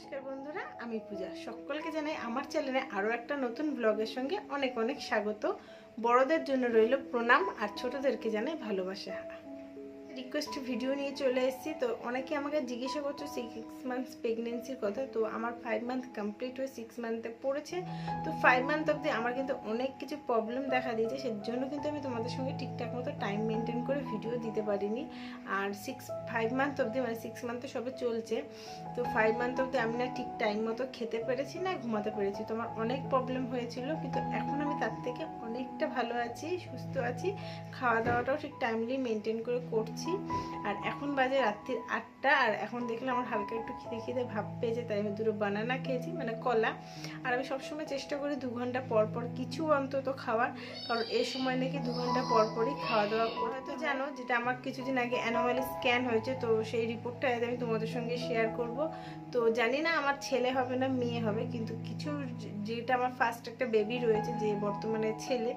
নমস্কার বন্ধুরা, আমি পূজা। সকলকে জানাই আমার চ্যানেলে আরও একটা নতুন ব্লগের সঙ্গে অনেক অনেক স্বাগত। বড়দের জন্য রইল প্রণাম আর ছোটদেরকে জানাই ভালোবাসা। রিকোয়েস্ট ভিডিও নিয়ে চলে এসেছি। তো অনেকে আমাকে জিজ্ঞাসা করছো 6 মান্থস প্রেগনেন্সির কথা। তো আমার 5 মান্থ কমপ্লিট হয়ে 6 মান্থে পড়েছে। তো 5 মান্থ অবধি আমার কিন্তু অনেক কিছু প্রবলেম দেখা দিয়েছে, সেজন্য কিন্তু আমি তোমাদের সঙ্গে ঠিকঠাক মতো টাইম মেনটেন করে ভিডিও দিতে পারিনি। আর 5 মান্থ অবধি, মানে 6 মান্থে সবে চলছে, তো 5 মান্থ অবধি আমি না ঠিক টাইম মতো খেতে পেরেছি না ঘুমাতে পেরেছি। তো আমার অনেক প্রবলেম হয়েছিল, কিন্তু এখন আমি তার থেকে অনেকটা ভালো আছি, সুস্থ আছি। খাওয়া দাওয়াটাও ঠিক টাইমলি মেনটেন করে করছি। আর এখন বাজে রাত্রির 8টা। আর এখন দেখলে আমার হালকা একটু খিদে খিদে ভাব পেয়েছে, তাই আমি দুটো বানানা খেয়েছি, মানে কলা। আর আমি সবসময় চেষ্টা করি 2 ঘন্টা পর পর কিছু অন্তত খাওয়ার, কারণ এই সময় নাকি 2 ঘন্টা পর পরই খাওয়া দাওয়া করে। হয়তো জানো, যেটা আমার কিছুদিন আগে অ্যানোমালি স্ক্যান হয়েছে, তো সেই রিপোর্টটা আমি তোমাদের সঙ্গে শেয়ার করব। তো জানি না আমার ছেলে হবে না মেয়ে হবে, কিন্তু কিছু যেটা আমার ফার্স্ট একটা বেবি রয়েছে, যে বর্তমানে ছেলে,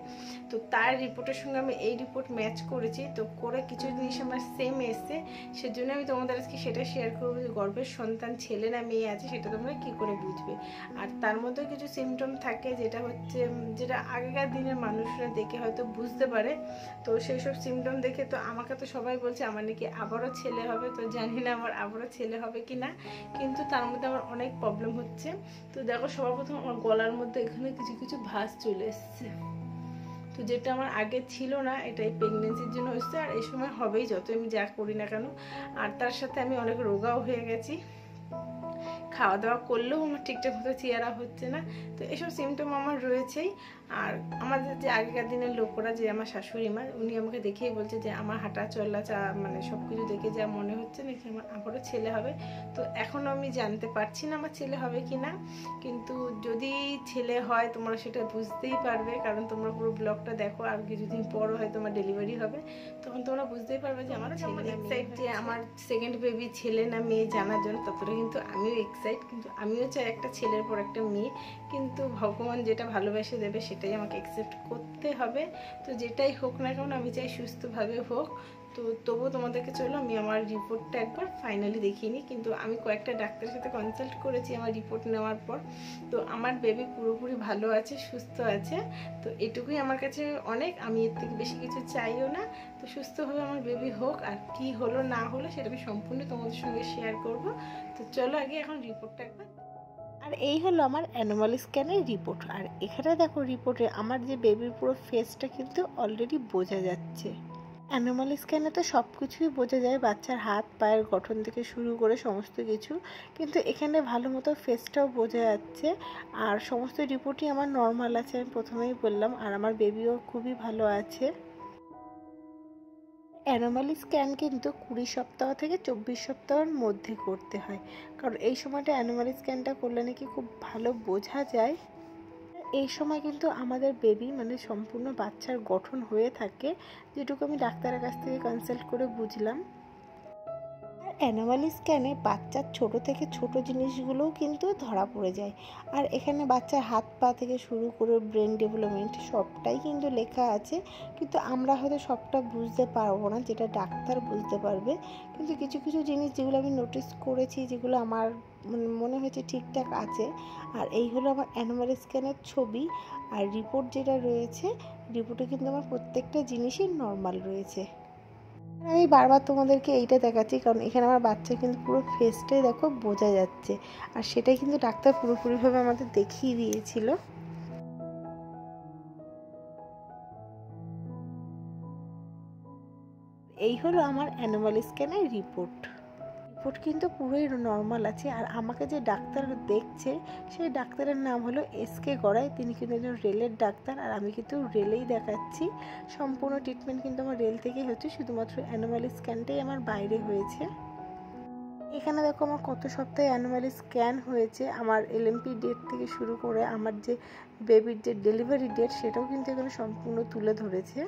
তো তার রিপোর্টের সঙ্গে আমি এই রিপোর্ট ম্যাচ করেছি। তো করে কিছু জিনিস আমার সেম এসছে, সেজন্য আমি তোমাদের আজকে সেটা শেয়ার করবো যে গর্ভের সন্তান ছেলে না মেয়ে আছে সেটা তোমরা কি করে বুঝবে। আর তার মধ্যে কিছু সিমটম থাকে, যেটা আগেকার দিনের মানুষরা দেখে হয়তো বুঝতে পারে। তো সেই সব সিমটম দেখে তো আমাকে তো সবাই বলছে আমার নাকি আবারও ছেলে হবে। তো জানি না আমার আবারও ছেলে হবে কি না, কিন্তু তার মধ্যে আমার অনেক প্রবলেম হচ্ছে। তো দেখো, সবার প্রথম আমার গলার মধ্যে এখানে কিছু কিছু ভাঁজ চলে এসছে। তো যেটা আমার আগে ছিল না, এটাই প্রেগনেন্সির জন্য হচ্ছে, আর এই সময় হবেই যত আমি যা করি না কেন। আর তার সাথে আমি অনেক রোগাও হয়ে গেছি, খাওয়া দাওয়া করলেও আমার ঠিকঠাক মতো চেহারা হচ্ছে না। তো এসব সিমটম আমার রয়েছেই। আর আমাদের যে আগেকার দিনের লোকরা, যে আমার শাশুড়ি মা, উনি আমাকে দেখেই বলছে যে আমার হাঁটা চলা মানে সব কিছু দেখে যা মনে হচ্ছে নাকি আমার আবারও ছেলে হবে। তো এখনও আমি জানতে পারছি না আমার ছেলে হবে কি না, কিন্তু যদি ছেলে হয় তোমরা সেটা বুঝতেই পারবে, কারণ তোমরা পুরো ব্লগটা দেখো। আর কিছুদিন পর হয় তোমার ডেলিভারি হবে, তখন তোমরা বুঝতেই পারবে যে আমার ছেলে না মেয়ে। যে আমার সেকেন্ড বেবি ছেলে না মেয়ে জানার জন্য ততটা কিন্তু আমিও এক্সাইট, কিন্তু আমিও চাই একটা ছেলের পর একটা মেয়ে। কিন্তু ভগবান যেটা ভালোবেসে দেবে সেটাই আমাকে অ্যাকসেপ্ট করতে হবে। তো যেটাই হোক না কেন আমি চাই সুস্থভাবে হোক। তো তবুও তোমাদেরকে চলো আমি আমার রিপোর্টটা একবার ফাইনালি দেখিয়ে নিই। কিন্তু আমি কয়েকটা ডাক্তারের সাথে কনসাল্ট করেছি আমার রিপোর্ট নেওয়ার পর। তো আমার বেবি পুরোপুরি ভালো আছে, সুস্থ আছে। তো এটুকুই আমার কাছে অনেক, আমি এর থেকে বেশি কিছু চাইও না। তো সুস্থভাবে আমার বেবি হোক, আর কি হলো না হলো সেটা আমি সম্পূর্ণ তোমাদের সঙ্গে শেয়ার করব। তো চলো আগে এখন রিপোর্টটা একবার। আর এই হলো আমার অ্যানোমালি স্ক্যানের রিপোর্ট। আর এখানে দেখো রিপোর্টে আমার যে বেবির পুরো ফেসটা কিন্তু অলরেডি বোঝা যাচ্ছে। অ্যানোমালি স্ক্যানে তো সব কিছুই বোঝা যায়, বাচ্চার হাত পায়ের গঠন থেকে শুরু করে সমস্ত কিছু, কিন্তু এখানে ভালো মতো ফেসটাও বোঝা যাচ্ছে। আর সমস্ত রিপোর্টই আমার নর্মাল আছে, আমি প্রথমেই বললাম। আর আমার বেবিও খুবই ভালো আছে। অ্যানোমালি স্ক্যান কিন্তু 20 সপ্তাহ থেকে 24 সপ্তাহের মধ্যে করতে হয়, কারণ এই সময়টা অ্যানোমালি স্ক্যানটা করলে নাকি খুব ভালো বোঝা যায়। এই সময় কিন্তু আমাদের বেবি মানে সম্পূর্ণ বাচ্চার গঠন হয়ে থাকে, যেটুকু আমি ডাক্তারের কাছ থেকে কনসাল্ট করে বুঝলাম। আর অ্যানোমালি স্ক্যানে বাচ্চার ছোট থেকে ছোট জিনিসগুলোও কিন্তু ধরা পড়ে যায়। আর এখানে বাচ্চার হাত পা থেকে শুরু করে ব্রেন ডেভেলপমেন্ট সবটাই কিন্তু লেখা আছে, কিন্তু আমরা হয়তো সবটা বুঝতে পারবো না, যেটা ডাক্তার বুঝতে পারবে। কিন্তু কিছু কিছু জিনিস যেগুলো আমি নোটিস করেছি, যেগুলো আমার মনে হয়েছে ঠিকঠাক আছে। আর এই হলো আমার অ্যানোমালি স্ক্যানের ছবি। আর রিপোর্ট যেটা রয়েছে, রিপোর্টে কিন্তু আমার প্রত্যেকটা জিনিসই নর্মাল রয়েছে। আমি বারবার তোমাদেরকে এইটা দেখাচ্ছি, কারণ এখানে আমার বাচ্চা কিন্তু পুরো ফেসটাই দেখো বোঝা যাচ্ছে। আর সেটাই কিন্তু ডাক্তার পুরোপুরিভাবে আমাদের দেখিয়ে দিয়েছিল। এই হলো আমার অ্যানোমালি স্ক্যানের রিপোর্ট কিন্তু পুরোই নর্মাল আছে। আর আমাকে যে ডাক্তার দেখছে, সেই ডাক্তারের নাম হলো SK গড়াই। তিনি কিন্তু একজন রেলের ডাক্তার, আর আমি কিন্তু রেলেই দেখাচ্ছি। সম্পূর্ণ ট্রিটমেন্ট কিন্তু আমার রেল থেকেই হচ্ছে, শুধুমাত্র অ্যানোমালি স্ক্যানটাই আমার বাইরে হয়েছে। এখানে দেখো আমার কত সপ্তাহে অ্যানুয়ালি স্ক্যান হয়েছে, আমার LMP ডেট থেকে শুরু করে আমার যে বেবির যে ডেলিভারি ডেট, সেটাও কিন্তু এখানে সম্পূর্ণ তুলে ধরেছে।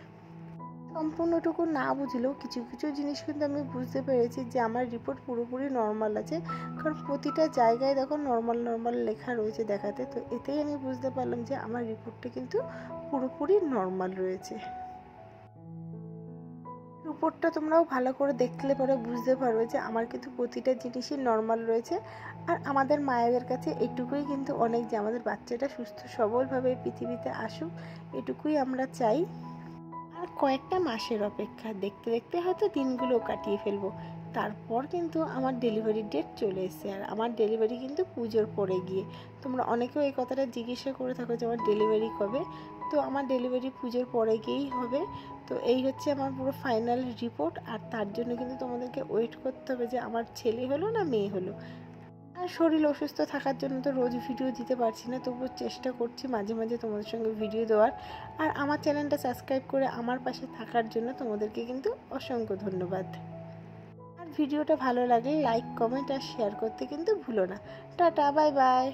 সম্পূর্ণটুকু না বুঝলেও কিছু কিছু জিনিস কিন্তু আমি বুঝতে পেরেছি যে আমার রিপোর্ট পুরোপুরি নর্মাল আছে, কারণ প্রতিটা জায়গায় দেখো নর্মাল নর্মাল লেখা রয়েছে দেখাতে। তো এতেই আমি বুঝতে পারলাম যে আমার রিপোর্টটা কিন্তু পুরোপুরি নর্মাল রয়েছে। উপরটা তোমরাও ভালো করে দেখলে পরে বুঝতে পারবে যে আমার কিন্তু প্রতিটা জিনিসই নর্মাল রয়েছে। আর আমাদের মায়েদের কাছে এটুকুই কিন্তু অনেক, যে আমাদের বাচ্চাটা সুস্থ সবলভাবে পৃথিবীতে আসুক, এটুকুই আমরা চাই। আর কয়েকটা মাসের অপেক্ষা, দেখতে দেখতে হয়তো দিনগুলো কাটিয়ে ফেলবো। তারপর কিন্তু আমার ডেলিভারি ডেট চলে এসেছে, আর আমার ডেলিভারি কিন্তু পুজোর পরে গিয়ে। তোমরা অনেকেও এই কথাটা জিজ্ঞাসা করে থাকো যে আমার ডেলিভারি কবে। তো আমার ডেলিভারি পুজোর পরে গিয়েই হবে। তো এই হচ্ছে আমার পুরো ফাইনাল রিপোর্ট। আর তার জন্য কিন্তু তোমাদেরকে ওয়েট করতে হবে যে আমার ছেলে হলো না মেয়ে হলো। আর শরীর অসুস্থ থাকার জন্য তো রোজ ভিডিও দিতে পারছি না, তবুও চেষ্টা করছি মাঝে মাঝে তোমাদের সঙ্গে ভিডিও দেওয়ার। আর আমার চ্যানেলটা সাবস্ক্রাইব করে আমার পাশে থাকার জন্য তোমাদেরকে কিন্তু অসংখ্য ধন্যবাদ। আর ভিডিওটা ভালো লাগলে লাইক, কমেন্ট আর শেয়ার করতে কিন্তু ভুলো না। Tata, bye bye.